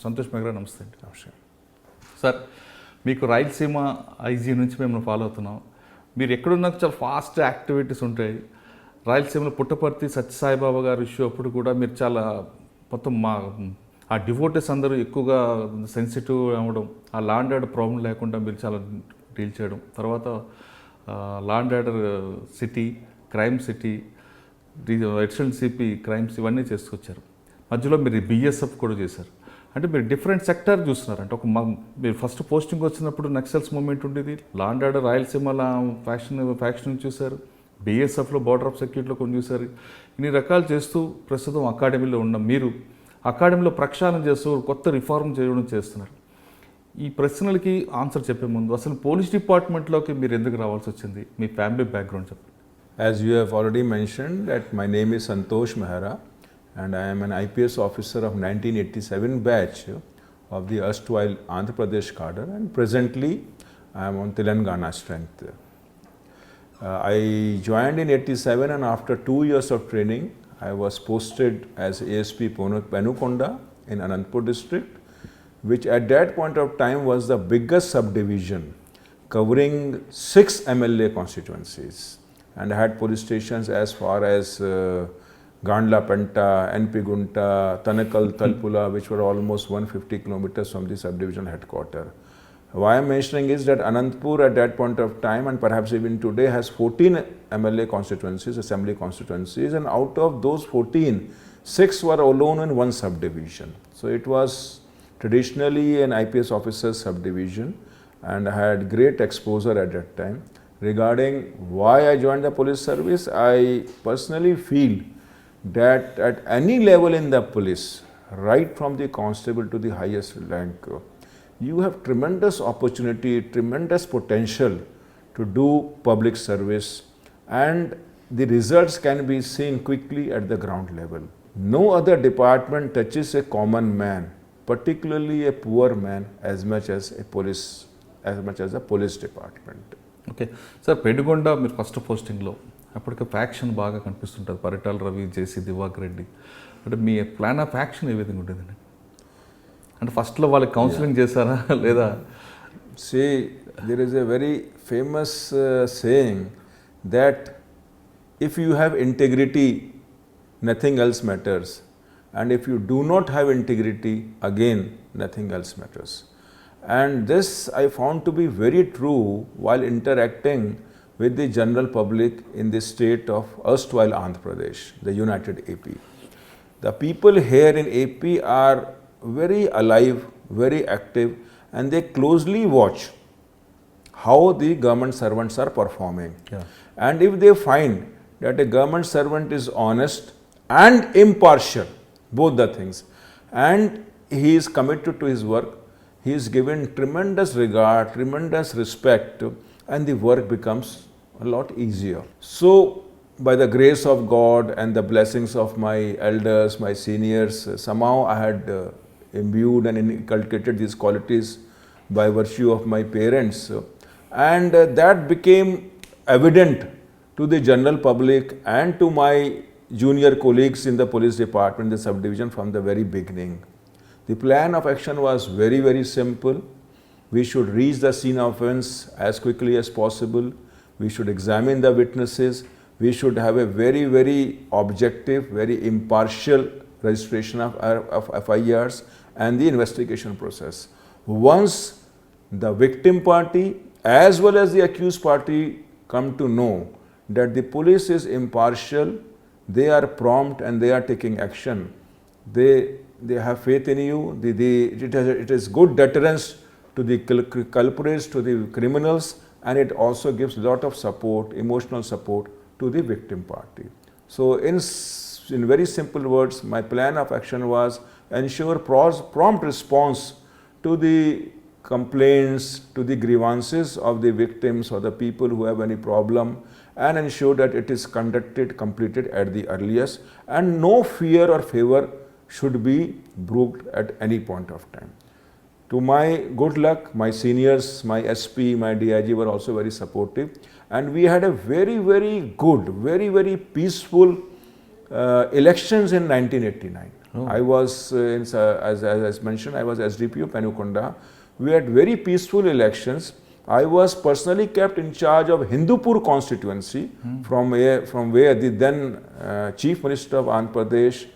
సంతోష్ మెహ్రా నమస్తే అండి. నమస్తే సార్. మీకు రాయలసీమ ఐజీ నుంచి మేము ఫాలో అవుతున్నాం. మీరు ఎక్కడున్నా చాలా ఫాస్ట్ యాక్టివిటీస్ ఉంటాయి. రాయలసీమలో పుట్టపర్తి సత్యసాయిబాబా గారి ఇష్యూ అప్పుడు కూడా మీరు చాలా మొత్తం ఆ డివోటీస్ అందరూ ఎక్కువగా సెన్సిటివ్ అవ్వడం, ఆ లా అండ్ ఆర్డర్ ప్రాబ్లం లేకుండా మీరు చాలా డీల్ చేయడం, తర్వాత law and order city, crime city, additional CP crimes ఇవన్నీ చేసుకొచ్చారు. మధ్యలో మీరు బిఎస్ఎఫ్ కూడా చేశారు. అంటే మీరు డిఫరెంట్ సెక్టర్ చూస్తున్నారు. అంటే మీరు ఫస్ట్ పోస్టింగ్ వచ్చినప్పుడు నక్సల్స్ మూవ్మెంట్ ఉండేది, లా అండ్ ఆర్డర్ రాయలసీమలో ఫ్యాక్షన్ చూశారు, బిఎస్ఎఫ్లో బార్డర్ ఆఫ్ సెక్యూరిటీలో కొన్ని చూశారు. ఇన్ని రకాలు చేస్తూ ప్రస్తుతం అకాడమీలో ఉన్న మీరు అకాడమీలో ప్రక్షాళన చేస్తూ కొత్త రిఫార్మ్ చేయడం చేస్తున్నారు. ఈ ప్రశ్నలకి ఆన్సర్ చెప్పే ముందు అసలు పోలీస్ డిపార్ట్మెంట్లోకి మీరు ఎందుకు రావాల్సి వచ్చింది, మీ ఫ్యామిలీ బ్యాక్గ్రౌండ్ చెప్పండి. As you have already mentioned that my name is Santhosh Mehra and I am an IPS officer of 1987 batch of the erstwhile Andhra Pradesh cadre, and presently I am on Telangana strength. I joined in 87 and after 2 years of training I was posted as ASP Penukonda in Anantapur district, which at that point of time was the biggest subdivision covering 6 MLA constituencies. And I had police stations as far as Gandla Penta, NP Gunta, Tanakal, Talpula, which were almost 150 kilometers from the subdivision headquarters. Why I am mentioning is that Anantapur at that point of time, and perhaps even today, has 14 MLA constituencies, assembly constituencies, and out of those 14, 6 were alone in one subdivision. So it was traditionally an IPS officer's subdivision, and I had great exposure at that time. Regarding why I joined the police service, I personally feel that at any level in the police, right from the constable to the highest rank, you have tremendous opportunity, tremendous potential to do public service, and the results can be seen quickly at the ground level. No other department touches a common man, particularly a poor man, as much as a police department. Okay sir, Penukonda మీరు first పోస్టింగ్లో అప్పటికే faction బాగా కనిపిస్తుంటుంది, పరిటాల రవి, జేసీ దివాకర్ రెడ్డి. అంటే మీ plan of action ఏ విధంగా ఉంటుందండి? అంటే ఫస్ట్లో వాళ్ళకి కౌన్సిలింగ్ చేశారా లేదా? See, there is a very famous saying that if you have integrity, nothing else matters, and if you do not have integrity, again nothing else matters. And this I found to be very true while interacting with the general public in the state of erstwhile Andhra Pradesh, the United AP. The people here in AP are very alive, very active, and they closely watch how the government servants are performing. Yeah. And if they find that a government servant is honest and impartial, both the things, and he is committed to his work, he is given tremendous regard, tremendous respect, and the work becomes a lot easier. So, by the grace of God and the blessings of my elders, my seniors, somehow I had imbued and inculcated these qualities by virtue of my parents, and that became evident to the general public and to my junior colleagues in the police department, the subdivision, from the very beginning. The plan of action was very, very simple. We should reach the scene of offence as quickly as possible. We should examine the witnesses. We should have a very, very objective, very impartial registration of FIRs and the investigation process. Once the victim party as well as the accused party come to know that the police is impartial, they are prompt and they are taking action, they have faith in you. It is good deterrence to the culprits, to the criminals, and it also gives a lot of support, emotional support to the victim party. So in very simple words, my plan of action was ensure prompt response to the complaints, to the grievances of the victims or the people who have any problem, and ensure that it is completed at the earliest, and no fear or favor should be brooked at any point of time. To my good luck, my seniors, my SP, my DIG were also very supportive, and we had a very, very good, very, very peaceful elections in 1989. I was, as mentioned, I was SDPO Penukonda. We had very peaceful elections. I was personally kept in charge of Hindupur constituency from where the then Chief Minister of Andhra Pradesh,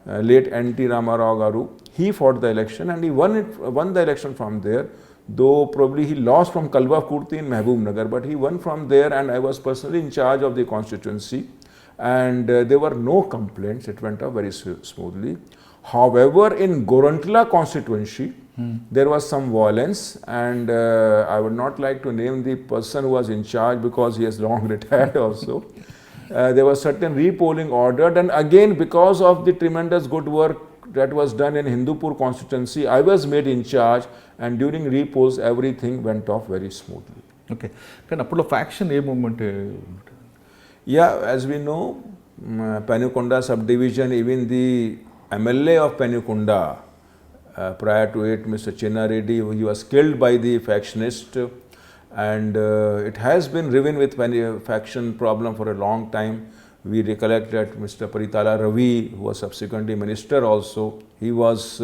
late N.T. Ramarao Garu, he fought the election and he won the election from there. Though probably he lost from Kalwa Kurti in Mehboob Nagar, but he won from there and I was personally in charge of the constituency. And there were no complaints. It went up very smoothly. However, in Gorantala constituency, there was some violence, and I would not like to name the person who was in charge because he has long retired also. There was certain repolling ordered, and again because of the tremendous good work that was done in Hindupur constituency, I was made in charge, and during repolls everything went off very smoothly. Okay కానీ అప్పుడు faction ఏ moment? Yeah, as we know, Penukonda subdivision, even the MLA of Penukonda, prior to it, Mr. Chinna Reddy, he was killed by the factionist, and it has been riven with faction problem for a long time. We recollect that Mr. Paritala Ravi, who was subsequently minister also, he was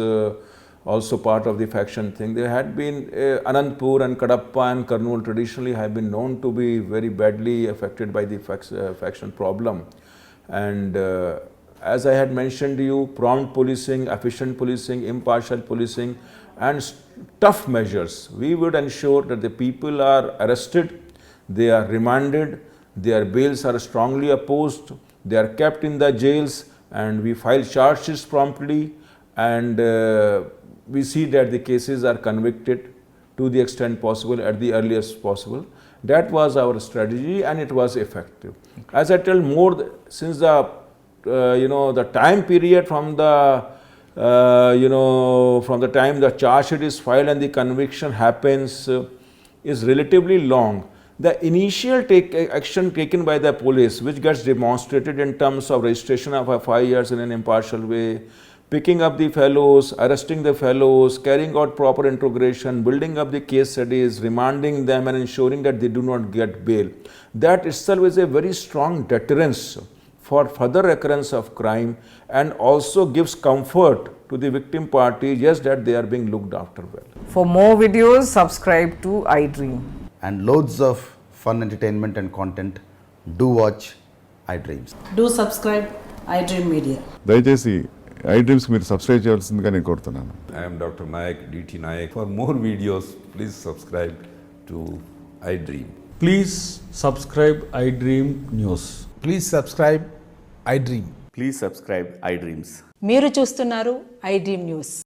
also part of the faction thing. There had been Anandpur and Kadapa and Kurnool traditionally have been known to be very badly affected by the faction problem. And as I had mentioned to you, prompt policing, efficient policing, impartial policing and tough measures. We would ensure that the people are arrested, they are remanded, their bails are strongly opposed, they are kept in the jails, and we file charges promptly, and we see that the cases are convicted to the extent possible at the earliest possible. That was our strategy and it was effective. As I tell more, since the the time period from the from the time the charge sheet is filed and the conviction happens is relatively long. The initial action taken by the police, which gets demonstrated in terms of registration of FIRs in an impartial way, picking up the fellows, arresting the fellows, carrying out proper interrogation, building up the case studies, remanding them and ensuring that they do not get bail. That itself is a very strong deterrence for further recurrence of crime and also gives comfort to the victim party, just that they are being looked after well. For more videos, subscribe to iDream. And loads of fun entertainment and content, do watch iDreams. Do subscribe iDream Media. దయచేసి iDreams మీరు subscribe చేయాల్సిందిగా నేను కోరుతున్నాను. I am Dr. Nayak, DT Nayak. For more videos, please subscribe to iDream. Please subscribe iDream News. Please subscribe iDream. Please subscribe iDreams. మీరు చూస్తున్నారు iDream News.